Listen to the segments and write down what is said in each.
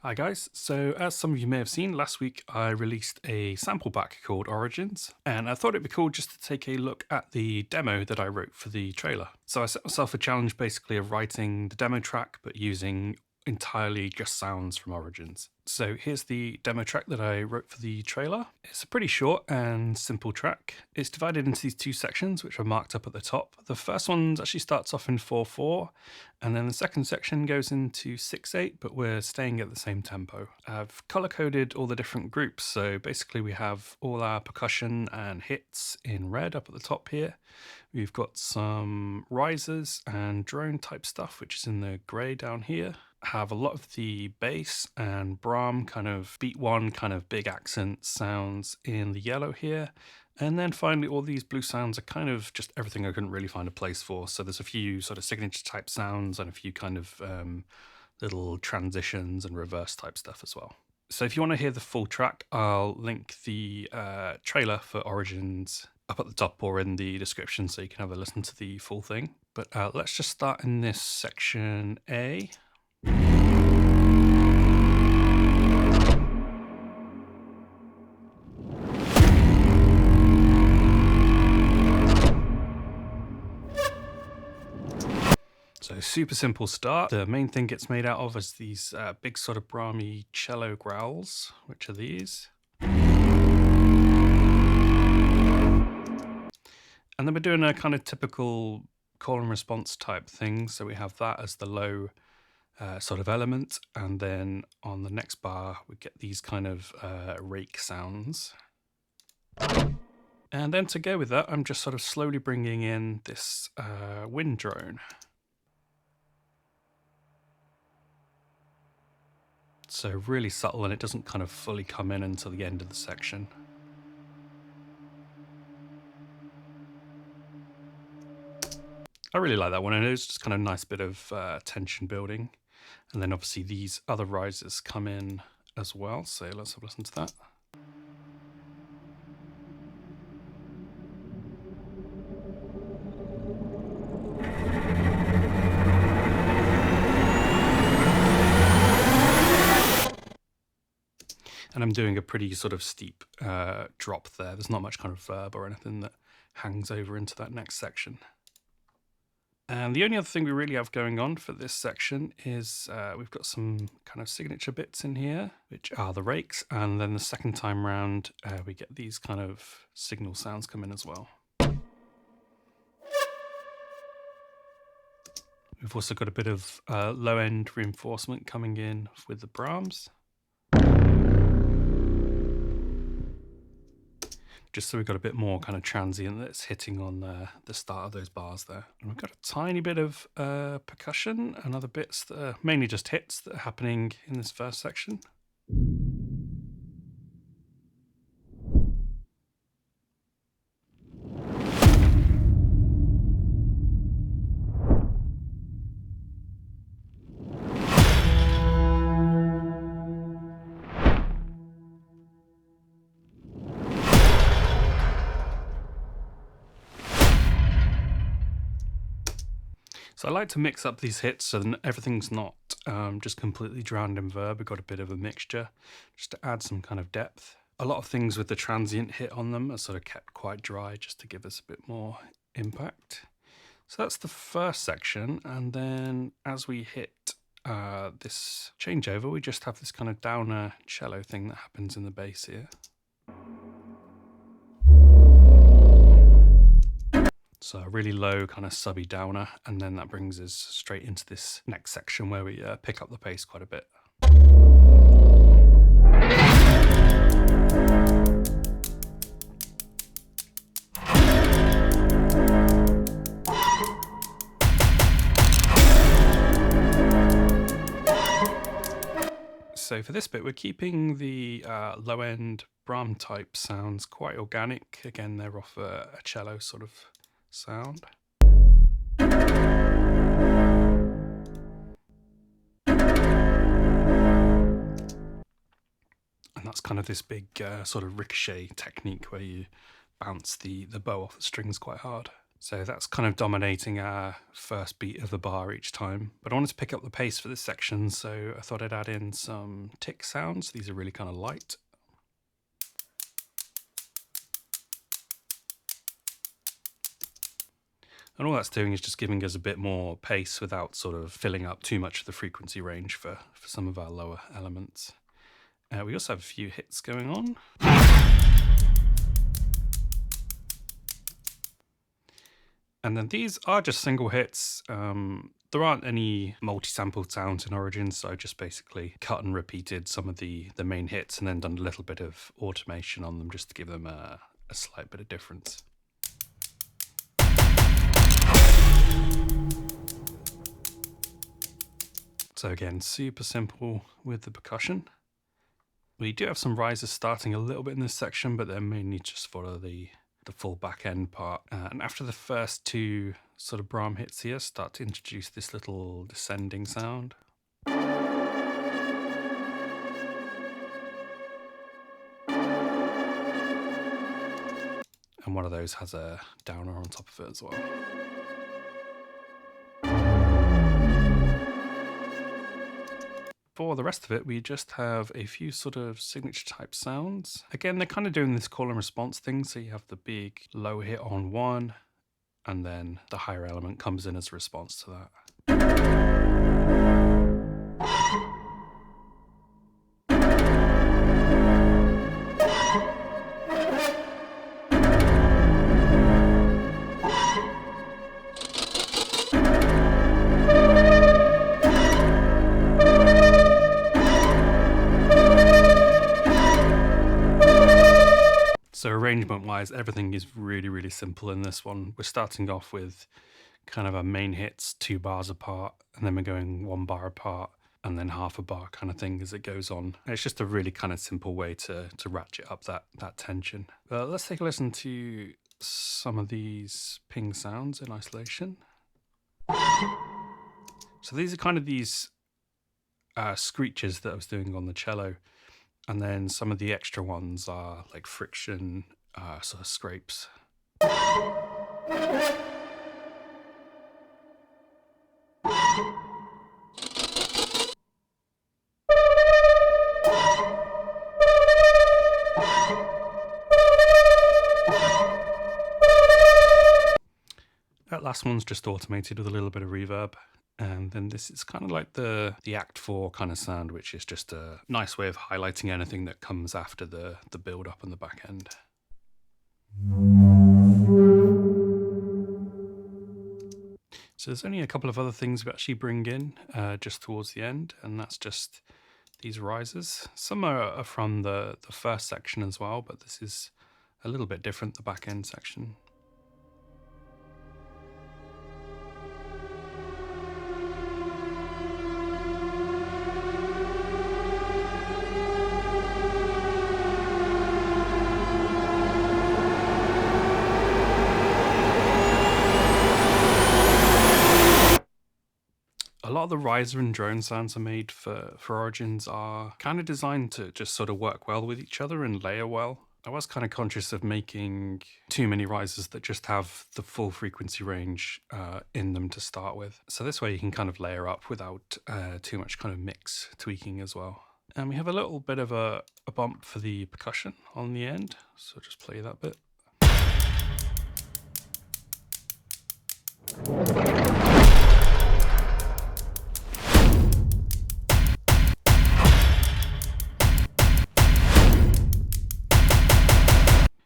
Hi guys, so as some of you may have seen, last week I released a sample pack called Origins, and I thought it'd be cool just to take a look at the demo that I wrote for the trailer. So I set myself a challenge basically of writing the demo track but using entirely just sounds from Origins. So here's the demo track that I wrote for the trailer. It's a pretty short and simple track. It's divided into these two sections which are marked up at the top. The first one actually starts off in 4/4, and then the second section goes into 6/8, but we're staying at the same tempo. I've color coded all the different groups, so basically we have all our percussion and hits in red up at the top here. We've got some risers and drone type stuff, which is in the grey down here. Have a lot of the bass and Brahm kind of beat one kind of big accent sounds in the yellow here. And then finally, all these blue sounds are kind of just everything I couldn't really find a place for. So there's a few sort of signature type sounds and a few kind of little transitions and reverse type stuff as well. So if you want to hear the full track, I'll link the trailer for Origins up at the top or in the description so you can have a listen to the full thing. But let's just start in this section A. So super simple start. The main thing it's made out of is these big sort of Brahmy cello growls, which are these. And then we're doing a kind of typical call and response type thing. So we have that as the low sort of element. And then on the next bar, we get these kind of rake sounds. And then to go with that, I'm just sort of slowly bringing in this wind drone. So really subtle, and it doesn't kind of fully come in until the end of the section. I really like that one, and it's just kind of a nice bit of tension building. And then obviously these other risers come in as well, so let's have a listen to that. And I'm doing a pretty sort of steep drop there. There's not much kind of verb or anything that hangs over into that next section. And the only other thing we really have going on for this section is we've got some kind of signature bits in here, which are the rakes. And then the second time round, we get these kind of signal sounds come in as well. We've also got a bit of low end reinforcement coming in with the Brahms. Just so we've got a bit more kind of transient that's hitting on the start of those bars there. And we've got a tiny bit of percussion and other bits that are mainly just hits that are happening in this first section. So I like to mix up these hits so that everything's not just completely drowned in verb. We've got a bit of a mixture just to add some kind of depth. A lot of things with the transient hit on them are sort of kept quite dry just to give us a bit more impact. So that's the first section, and then as we hit this changeover, we just have this kind of downer cello thing that happens in the bass here. So a really low kind of subby downer, and then that brings us straight into this next section where we pick up the pace quite a bit. So for this bit, we're keeping the low end Brahm type sounds quite organic. Again, they're off a cello sort of sound. And that's kind of this big sort of ricochet technique where you bounce the bow off the strings quite hard. So that's kind of dominating our first beat of the bar each time. But I wanted to pick up the pace for this section, so I thought I'd add in some tick sounds. These are really kind of light. And all that's doing is just giving us a bit more pace without sort of filling up too much of the frequency range for some of our lower elements. We also have a few hits going on. And then these are just single hits. There aren't any multi-sampled sounds in Origin, so I just basically cut and repeated some of the main hits and then done a little bit of automation on them just to give them a slight bit of difference. So again, super simple with the percussion. We do have some risers starting a little bit in this section, but they're mainly just for the full back end part. And after the first two sort of Brahm hits here, start to introduce this little descending sound. And one of those has a downer on top of it as well. For the rest of it, we just have a few sort of signature type sounds. Again, they're kind of doing this call and response thing. So you have the big low hit on one, and then the higher element comes in as a response to that. So arrangement-wise, everything is really, really simple in this one. We're starting off with kind of our main hits 2 bars apart, and then we're going 1 bar apart, and then half a bar kind of thing as it goes on. And it's just a really kind of simple way to ratchet up that tension. Let's take a listen to some of these ping sounds in isolation. So these are kind of these screeches that I was doing on the cello. And then some of the extra ones are like friction, sort of scrapes. That last one's just automated with a little bit of reverb. And then this is kind of like the Act 4 kind of sound, which is just a nice way of highlighting anything that comes after the build up on the back end. So there's only a couple of other things we actually bring in just towards the end, and that's just these risers. Some are from the first section as well, but this is a little bit different, the back end section. A lot of the riser and drone sounds are made for Origins are kind of designed to just sort of work well with each other and layer well. I was kind of conscious of making too many risers that just have the full frequency range in them to start with. So this way you can kind of layer up without too much kind of mix tweaking as well. And we have a little bit of a bump for the percussion on the end. So just play that bit.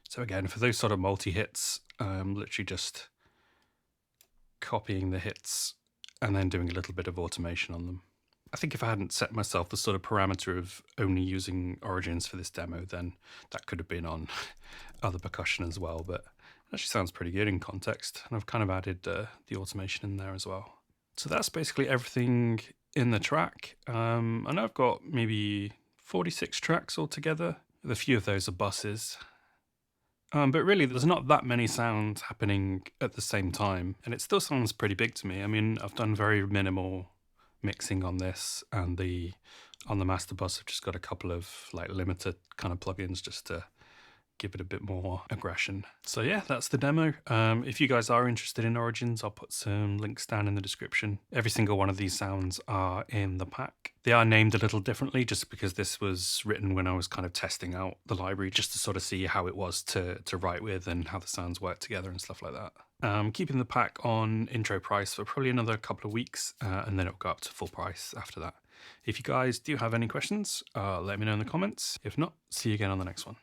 So again, for those sort of multi-hits, I'm literally just copying the hits and then doing a little bit of automation on them. I think if I hadn't set myself the sort of parameter of only using Origins for this demo, then that could have been on other percussion as well, but it actually sounds pretty good in context, and I've kind of added the automation in there as well. So that's basically everything in the track. I know I've got maybe 46 tracks altogether. A few of those are buses. But really, there's not that many sounds happening at the same time, and it still sounds pretty big to me. I mean, I've done very minimal mixing on this, and on the master bus, I've just got a couple of like limited kind of plugins just to give it a bit more aggression. So yeah, that's the demo. If you guys are interested in Origins, I'll put some links down in the description. Every single one of these sounds are in the pack. They are named a little differently just because this was written when I was kind of testing out the library, just to sort of see how it was to write with and how the sounds work together and stuff like that. Keeping the pack on intro price for probably another couple of weeks, and then it'll go up to full price after that. If you guys do have any questions, let me know in the comments. If not, see you again on the next one.